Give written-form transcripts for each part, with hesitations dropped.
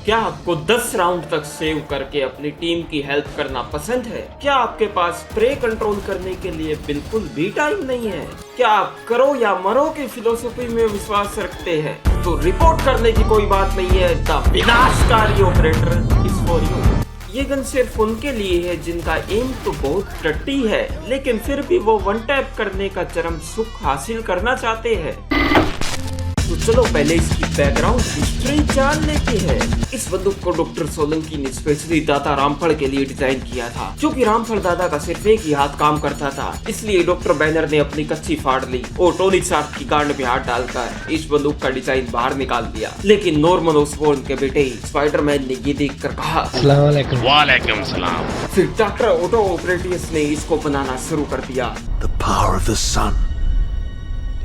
क्या आपको 10 राउंड तक सेव करके अपनी टीम की हेल्प करना पसंद है? क्या आपके पास स्प्रे कंट्रोल करने के लिए बिल्कुल भी टाइम नहीं है? क्या आप करो या मरो की फिलोसफी में विश्वास रखते हैं? तो रिपोर्ट करने की कोई बात नहीं है। द विनाशकारी ऑपरेटर इज फॉर यू। ये गन सिर्फ उनके लिए है जिनका एम तो बहुत टट्टी है, लेकिन फिर भी वो वन टैप करने का चरम सुख हासिल करना चाहते हैं। तो चलो पहले इसकी बैकग्राउंड हिस्ट्री जान लेते हैं। इस बंदूक को डॉक्टर सोलंकी ने स्पेशली दादा रामफल के लिए डिजाइन किया था, क्योंकि रामफल दादा का सिर्फ एक ही हाथ काम करता था। इसलिए डॉक्टर बैनर ने अपनी कच्ची फाड़ ली और टोनी स्टार्क की गांड में हाथ डालकर इस बंदूक का डिजाइन बाहर निकाल दिया। लेकिन नॉर्मन ऑसबॉर्न के बेटे स्पाइडरमैन ने ये देख कर कहा वालेकुम सलाम। फिर डॉक्टर ऑटो ऑपरेटियस ने इसको बनाना शुरू कर दिया। The power of the sun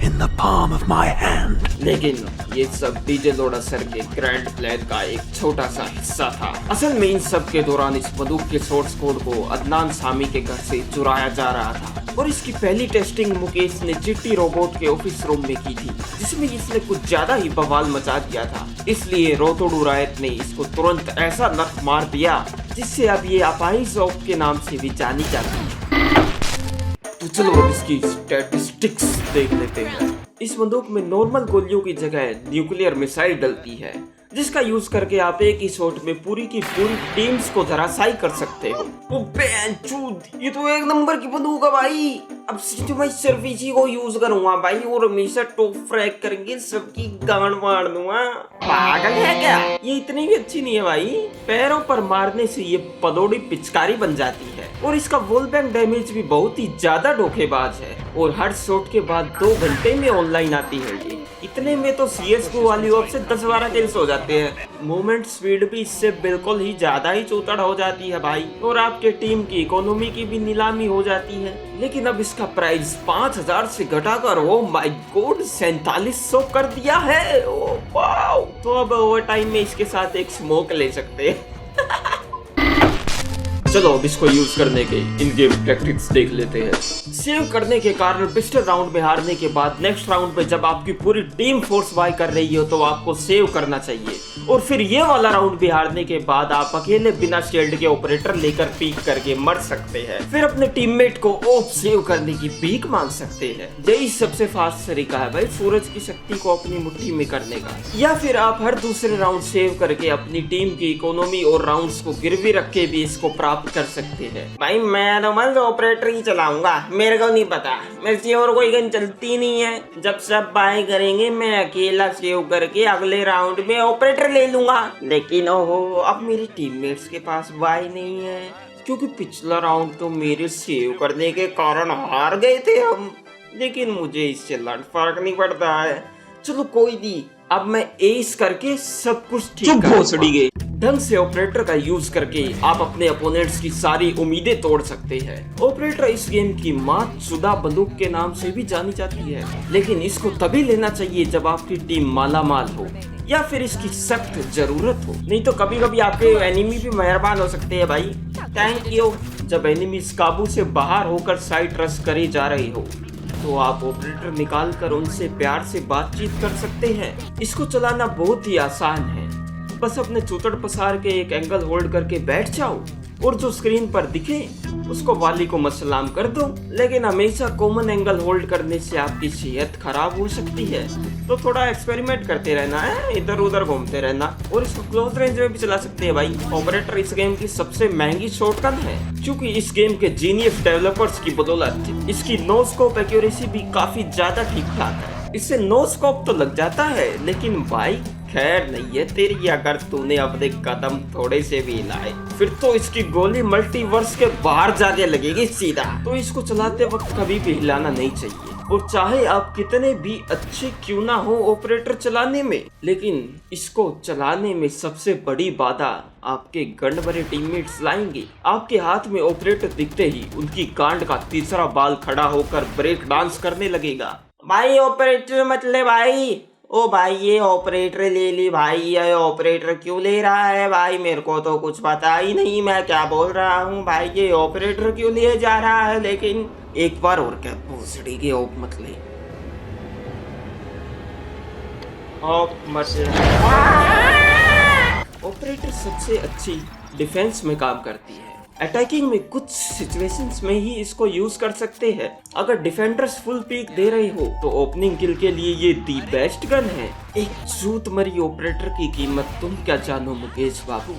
in the palm of my hand. लेकिन ये सब डीजे लोडा सर के ग्रैंड प्लान का एक छोटा सा हिस्सा था। असल में इन सब के दौरान इस बंदूक के सोर्स कोड को अदनान सामी के घर से चुराया जा रहा था और इसकी पहली टेस्टिंग मुकेश ने चिट्टी रोबोट के ऑफिस रूम में की थी, जिसमें इसने कुछ ज्यादा ही बवाल मचा दिया था। इसलिए रोतोडू रायत ने इसको तुरंत ऐसा नर्फ मार दिया जिससे अब ये अपाहिज ऑफ के नाम से भी जानी जाती है। तो चलो अब इसकी स्टैटिस्टिक्स देख लेते हैं। इस बंदूक में नॉर्मल गोलियों की जगह न्यूक्लियर मिसाइल डलती है, जिसका यूज करके आप एक ही शॉट में पूरी की पूरी टीम्स को धराशायी कर सकते हो। ये तो एक नंबर की बंदूक है भाई। अब मैं सिर्फ इसी को यूज करूंगा भाई और हमेशा टॉप फ्रैग करके सबकी गांड मार दूंगा। पागल है क्या? ये इतनी भी अच्छी नहीं है भाई। पैरों पर मारने से ये पदोड़ी पिचकारी बन जाती है और इसका वॉल बैंग डैमेज भी बहुत ही ज्यादा धोखेबाज है और हर शॉट के बाद 2 घंटे में ऑनलाइन आती है। ये इतने में तो CS:GO वाली ऑप से 10-12 किल्स हो जाते हैं। मूवमेंट स्पीड भी इससे बिल्कुल ही ज्यादा ही चौतड़ हो जाती है भाई और आपके टीम की इकोनॉमी की भी नीलामी हो जाती है। लेकिन अब इसका प्राइस 5000 से घटाकर ओ माय गॉड 4700 कर दिया है। Oh wow. तो अब ओवर टाइम में इसके साथ एक स्मोक ले सकते हैं। चलो अब इसको यूज करने के इन गेम टैक्टिक्स देख लेते हैं। सेव करने के कारण पिस्टल राउंड में हारने के बाद नेक्स्ट राउंड में जब आपकी पूरी टीम फोर्स बाय कर रही हो तो आपको सेव करना चाहिए और फिर ये वाला राउंड भी हारने के बाद आप अकेले बिना शील्ड के ऑपरेटर लेकर पीक करके मर सकते हैं। फिर अपने टीममेट को ऑफ सेव करने की भीख मांग सकते हैं। यही सबसे फास्ट तरीका है भाई सूरज की शक्ति को अपनी मुट्ठी में करने का। या फिर आप हर दूसरे राउंड सेव करके अपनी टीम की इकोनॉमी और राउंड्स को गिरवी रख के भी इसको प्राप्त कर सकते हैं। भाई मैं तो बस ऑपरेटर ही चलाऊंगा, मेरे को नहीं पता, मेरे से और कोई गन चलती नहीं है। जब सब बाय करेंगे मैं अकेला सेव करके अगले राउंड में ऑपरेटर ले लूंगा। लेकिन ओहो अब मेरे टीममेट्स के पास बाय नहीं है, क्योंकि पिछला राउंड तो मेरे सेव करने के कारण हार गए थे हम। लेकिन मुझे इससे फर्क नहीं पड़ता है। चलो कोई नहीं, अब मैं एस करके सब कुछ ठीक कर ढंग से ऑपरेटर का यूज करके आप अपने अपोनेंट्स की सारी उम्मीदें तोड़ सकते हैं। ऑपरेटर इस गेम की मातशुदा बंदूक के नाम से भी जानी जाती है, लेकिन इसको तभी लेना चाहिए जब आपकी टीम मालामाल हो या फिर इसकी सख्त जरूरत हो। नहीं तो कभी कभी आपके एनिमी भी मेहरबान हो सकते हैं भाई। Thank you. जब एनिमी काबू से बाहर होकर साइट रश करे जा रहे हो तो आप ऑपरेटर निकाल कर उनसे प्यार से बातचीत कर सकते हैं। इसको चलाना बहुत ही आसान है। बस अपने चूतड़ पसार के एक एंगल होल्ड करके बैठ जाओ और जो स्क्रीन पर दिखे उसको वालेकुम अस्सलाम कर दो। लेकिन हमेशा कॉमन एंगल होल्ड करने से आपकी सेहत खराब हो सकती है, तो थोड़ा एक्सपेरिमेंट करते रहना है, इधर उधर घूमते रहना। और इसको क्लोज रेंज में भी चला सकते हैं भाई। ऑपरेटर इस गेम की सबसे महंगी शॉटगन है, क्योंकि इस गेम के जीनियस डेवलपर्स की बदौलत इसकी नो स्कोप एक्यूरेसी भी काफी ज्यादा ठीक ठाक है। इससे नो स्कोप तो लग जाता है, लेकिन भाई खैर नहीं है तेरी अगर तूने अपने कदम थोड़े से भी हिलाए फिर तो इसकी गोली मल्टीवर्स के बाहर जाके लगेगी सीधा। तो इसको चलाते वक्त कभी भी हिलाना नहीं चाहिए। और चाहे आप कितने भी अच्छे क्यों ना हो ऑपरेटर चलाने में, लेकिन इसको चलाने में सबसे बड़ी बाधा आपके गंड भरे टीममेट्स लाएंगे। आपके हाथ में ऑपरेटर दिखते ही उनकी गांड का तीसरा बाल खड़ा होकर ब्रेक डांस करने लगेगा। भाई ऑपरेटर मत ले भाई। ओ भाई ये ऑपरेटर ले ली भाई, ये ऑपरेटर क्यों ले रहा है भाई? मेरे को तो कुछ पता ही नहीं मैं क्या बोल रहा हूँ भाई। ये ऑपरेटर क्यों लिए जा रहा है? लेकिन एक बार और क्या भोसड़ी के ऑप मत ले। ऑप मत ले। ऑपरेटर ऑपरेटर सबसे अच्छी डिफेंस में काम करती है। अटैकिंग में कुछ सिचुएशंस में ही इसको यूज कर सकते हैं। अगर डिफेंडर्स फुल पीक दे रहे हो तो ओपनिंग किल के लिए ये दी बेस्ट गन है। एक जूत मरी ऑपरेटर की कीमत तुम क्या जानो मुकेश बाबू।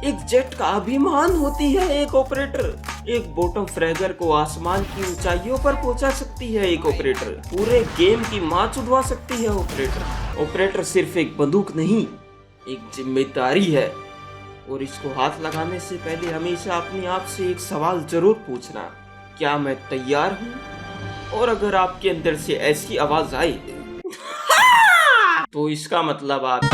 एक जेट का अभिमान होती है एक ऑपरेटर। एक बॉटम फ्रैगर को आसमान की ऊंचाइयों पर पहुंचा सकती है एक ऑपरेटर। पूरे गेम की मां चुदवा सकती है ऑपरेटर। ऑपरेटर सिर्फ एक बंदूक नहीं, एक जिम्मेदारी है। और इसको हाथ लगाने से पहले हमेशा अपने आप से एक सवाल जरूर पूछना, क्या मैं तैयार हूँ? और अगर आपके अंदर से ऐसी आवाज आई तो इसका मतलब आप